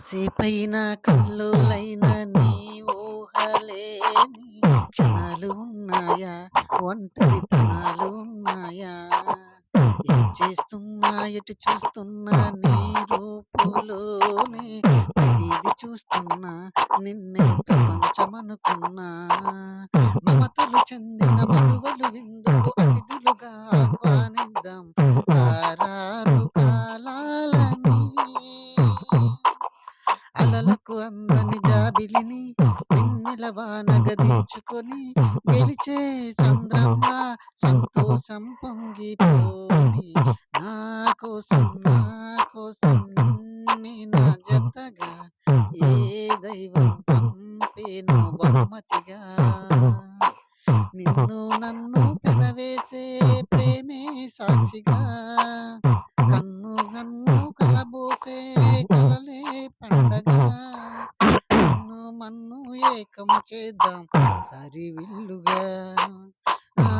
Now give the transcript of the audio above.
కాసేపైన కల్లోలైన నీ ఊహలేని క్షణాలు ఉన్నాయా? ఒంటరితనాలు ఉన్నాయా? ఏం చేస్తున్నా ఎటు చూస్తున్నా నీ రూపులోనే ప్రతిది చూస్తున్నా నిన్నే ప్రపంచమనుకున్నా. మమతలు చెందిన మగువలు విందుకు అతిథులుగా ఆహ్వానిద్దాం ఆరారు కాలాలని. అలలకు అందని జాబిలిని వెన్నెల వానగా దించుకొని గెలిచే చంద్రమ్మ సంతోషం పొంగిపోని. నా కోసం నిన్నే నా జతగా ఏ దైవం పంపేను బహుమతిగా. నిన్ను నన్ను పెనవేసే ప్రేమే సాక్షిగా కన్ను నన్ను కలబోసే కలలే పండగ. నిన్ను మన్ను ఏకం చేద్దాం హరివిల్లుగా. ఆ